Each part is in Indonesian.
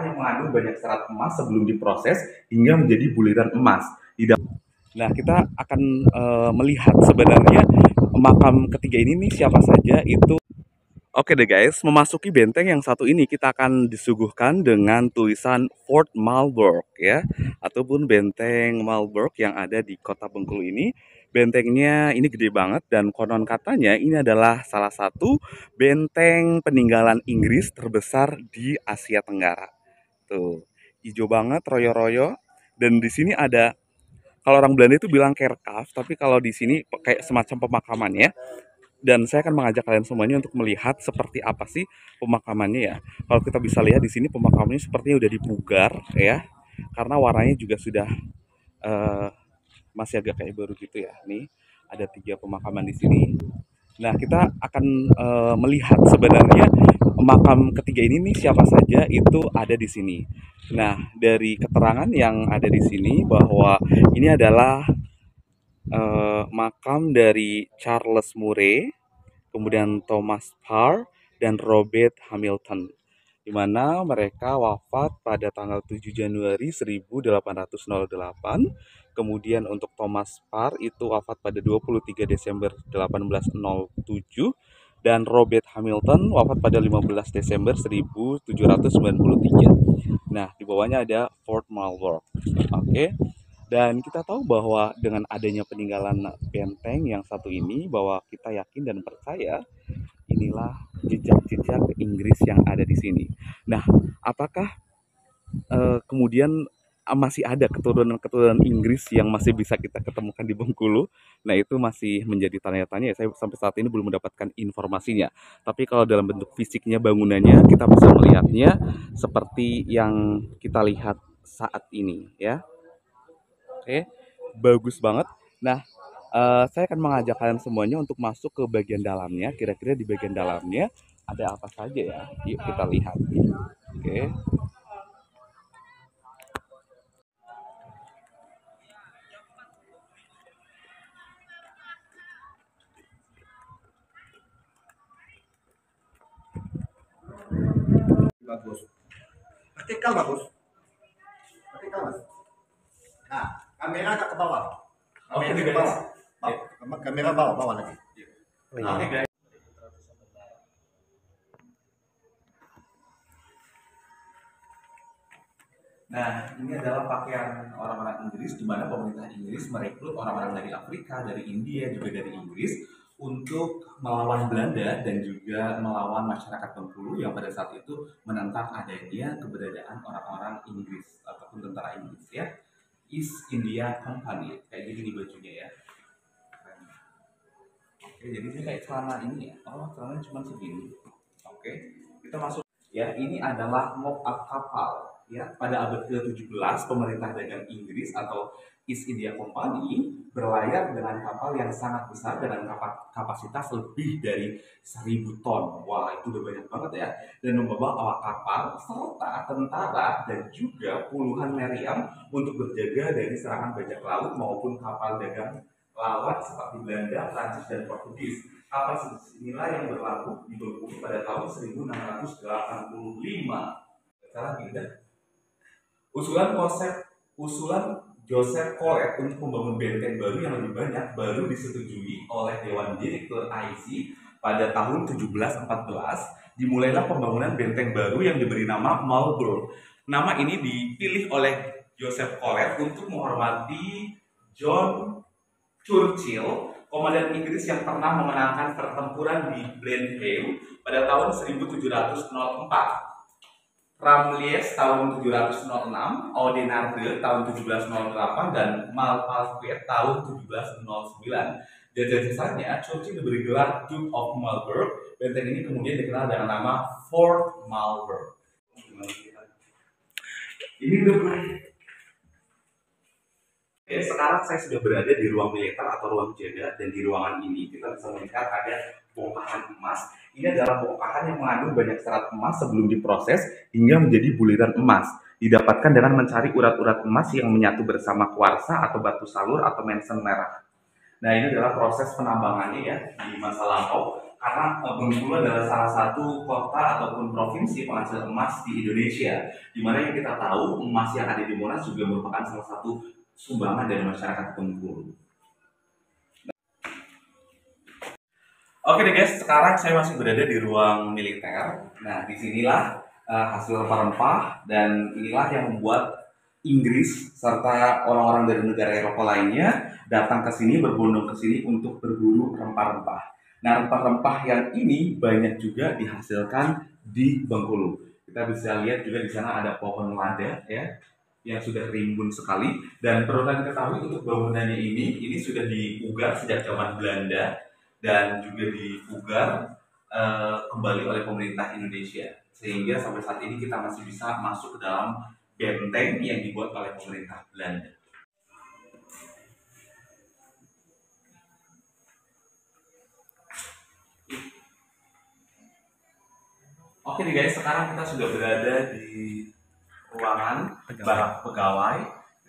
pemakaman yang mengandung banyak serat emas sebelum diproses hingga menjadi buliran emas. Nah, kita akan melihat sebenarnya makam ketiga ini nih siapa saja itu. Oke deh guys, memasuki benteng yang satu ini kita akan disuguhkan dengan tulisan Fort Marlborough ya, ataupun benteng Marlborough yang ada di kota Bengkulu ini. Bentengnya ini gede banget dan konon katanya ini adalah salah satu benteng peninggalan Inggris terbesar di Asia Tenggara. Tuh, hijau banget, royo-royo, dan di sini ada, kalau orang Belanda itu bilang kerkaf, tapi kalau di sini kayak semacam pemakaman ya. Dan saya akan mengajak kalian semuanya untuk melihat seperti apa sih pemakamannya ya. Kalau kita bisa lihat di sini pemakamannya sepertinya udah dipugar ya, karena warnanya juga sudah eh, masih agak kayak baru gitu ya. Nih ada 3 pemakaman di sini. Nah, kita akan melihat sebenarnya makam ketiga ini nih siapa saja itu ada di sini. Nah, dari keterangan yang ada di sini bahwa ini adalah makam dari Charles Murray, kemudian Thomas Parr, dan Robert Hamilton, di mana mereka wafat pada tanggal 7 Januari 1808. Kemudian untuk Thomas Parr itu wafat pada 23 Desember 1807 dan Robert Hamilton wafat pada 15 Desember 1793. Nah, di bawahnya ada Fort Marlborough. Oke. Dan kita tahu bahwa dengan adanya peninggalan benteng yang satu ini, bahwa kita yakin dan percaya inilah jejak-jejak Inggris yang ada di sini. Nah, apakah kemudian masih ada keturunan-keturunan Inggris yang masih bisa kita ketemukan di Bengkulu? Nah, itu masih menjadi tanya-tanya. Saya sampai saat ini belum mendapatkan informasinya. Tapi kalau dalam bentuk fisiknya, bangunannya, kita bisa melihatnya seperti yang kita lihat saat ini, ya. Oke, bagus banget. Nah, saya akan mengajak kalian semuanya untuk masuk ke bagian dalamnya. Kira-kira di bagian dalamnya ada apa saja ya? Yuk kita lihat. Oke. Bagus. Vertikal bagus. Vertikal mas. Nah, kamera agak ke bawah. Kamera ke bawah. Kamera bawah lagi. Oke guys. Nah, ini adalah pakaian orang-orang Inggris, di mana pemerintah Inggris merekrut orang-orang dari Afrika, dari India, juga dari Inggris untuk melawan Belanda dan juga melawan masyarakat Bengkulu yang pada saat itu menentang adanya keberadaan orang-orang Inggris ataupun tentara Inggris ya. East India Company, kayak gini bajunya ya. Oke, jadi ini kayak celana ini ya. Oh, celananya cuma segini. Oke, kita masuk. Ya, ini adalah mock-up kapal. Ya, pada abad ke-17 pemerintah dagang Inggris atau East India Company berlayar dengan kapal yang sangat besar dengan kapasitas lebih dari 1.000 ton. Wah, itu udah banyak banget ya. Dan membawa awak kapal serta tentara dan juga puluhan meriam untuk berjaga dari serangan bajak laut maupun kapal dagang lawan seperti Belanda, Prancis, dan Portugis. Kapal inilah yang berlabuh di Bengkulu pada tahun 1685. Salah tidak? Usulan Joseph Collet untuk membangun benteng baru yang lebih banyak baru disetujui oleh Dewan Direktur IC pada tahun 1714. Dimulailah pembangunan benteng baru yang diberi nama Marlborough. Nama ini dipilih oleh Joseph Collet untuk menghormati John Churchill, komandan Inggris yang pernah memenangkan pertempuran di Blenheim pada tahun 1704. Ramillies tahun 1706, Oudenarde tahun 1708, dan Malplaquet tahun 1709. Dan sisanya, Churchill diberi gelar Duke of Marlborough. Benteng ini kemudian dikenal dengan nama Fort Marlborough. Ini udah sekarang saya sudah berada di ruang militer atau ruang jaga, dan di ruangan ini kita bisa melihat ada bongkahan emas. Ini adalah bongkahan yang mengandung banyak serat emas sebelum diproses hingga menjadi buliran emas. Didapatkan dengan mencari urat-urat emas yang menyatu bersama kuarsa atau batu salur atau mensen merah. Nah, ini adalah proses penambangannya ya di masa lampau. karena Bengkulu adalah salah satu kota ataupun provinsi penghasil emas di Indonesia, di mana yang kita tahu emas yang ada di Monas juga merupakan salah satu sumbangan dari masyarakat Bengkulu. Oke deh guys, sekarang saya masih berada di ruang militer. Nah, disinilah hasil rempah-rempah, dan inilah yang membuat Inggris serta orang-orang dari negara Eropa lainnya datang ke sini, berbondong ke sini untuk berburu rempah-rempah. Nah, rempah-rempah yang ini banyak juga dihasilkan di Bengkulu. Kita bisa lihat juga di sana ada pohon lada ya, yang sudah rimbun sekali, dan perlu kalian ketahui untuk bangunannya ini sudah diugar sejak zaman Belanda dan juga dipugar kembali oleh pemerintah Indonesia, sehingga sampai saat ini kita masih bisa masuk ke dalam benteng yang dibuat oleh pemerintah Belanda. Oke nih guys, sekarang kita sudah berada di ruangan barak pegawai.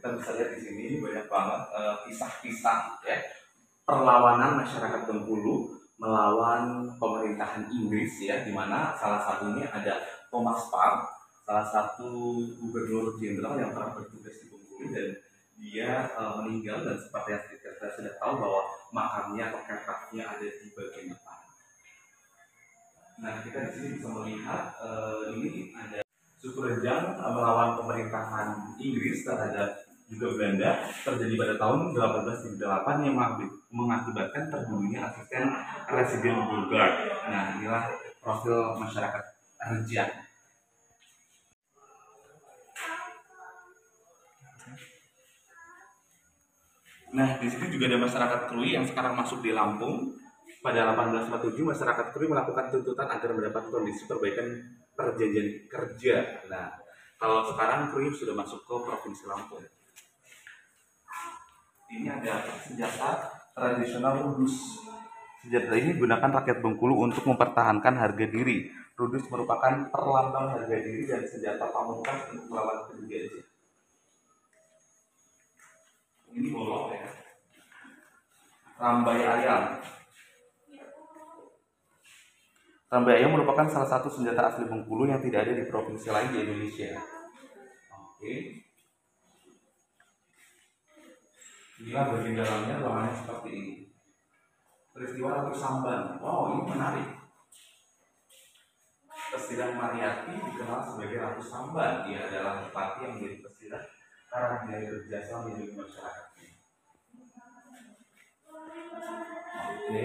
Kita bisa lihat di sini banyak banget kisah-kisah ya, perlawanan masyarakat Bengkulu melawan pemerintahan Inggris ya, di mana salah satunya ada Thomas Parr, salah satu gubernur jenderal yang pernah bertugas di Bengkulu, dan dia meninggal, dan seperti yang kita sudah tahu bahwa makamnya atau kerkapnya ada di bagian depan. Nah, kita di sini bisa melihat ini ada suku Rejang melawan pemerintahan Inggris terhadap juga Belanda, terjadi pada tahun 1878 yang mengakibatkan terbunuhnya asisten Residen Burgard. Nah, inilah profil masyarakat Rejang. Nah, di sini juga ada masyarakat Krui yang sekarang masuk di Lampung. Pada 1847, masyarakat Krui melakukan tuntutan agar mendapat kondisi perbaikan perjanjian kerja. Nah, kalau sekarang Krui sudah masuk ke Provinsi Lampung. Ini ada senjata tradisional Rudus. Senjata ini digunakan rakyat Bengkulu untuk mempertahankan harga diri. Rudus merupakan perlambang harga diri dan senjata pamungkas untuk melawan penjajah. Ini bolong ya. Rambai ayam. Rambai ayam merupakan salah satu senjata asli Bengkulu yang tidak ada di provinsi lain di Indonesia. Oke. Inilah bagian dalamnya, ruangannya seperti ini. Peristiwa Ratu Samban. Wow, ini menarik. Pesilat Mariati dikenal sebagai Ratu Samban. Dia adalah bupati yang menjadi pesilat karena dia berjasa melindungi masyarakatnya. Oke.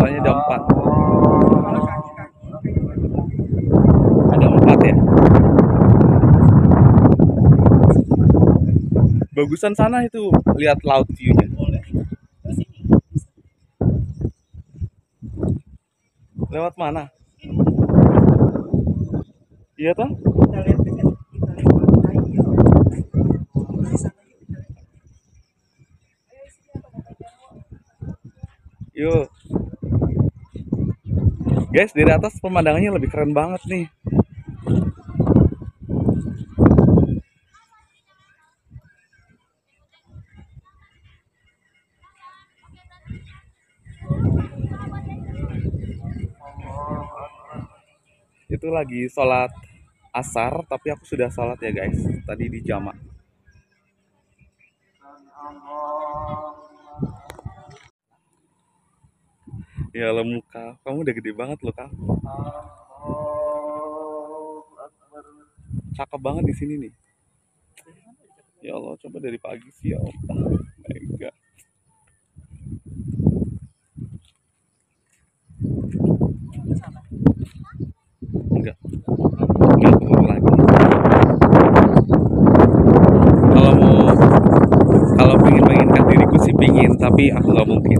soalnya ada 4. Ada 4 ya. Bagusan sana itu, lihat laut view-nya. Lewat mana? Iya toh? Yuk. Guys, dari atas pemandangannya lebih keren banget nih. Itu lagi sholat asar, tapi aku sudah sholat ya guys, tadi di jamaah. Ya lo muka, kamu udah gede banget loh kak. Cakep banget di sini nih. Ya Allah, coba dari pagi sih ya Allah. My God. Enggak turun lagi. Kalau pingin mengingat diriku sih pingin, tapi aku nggak mungkin.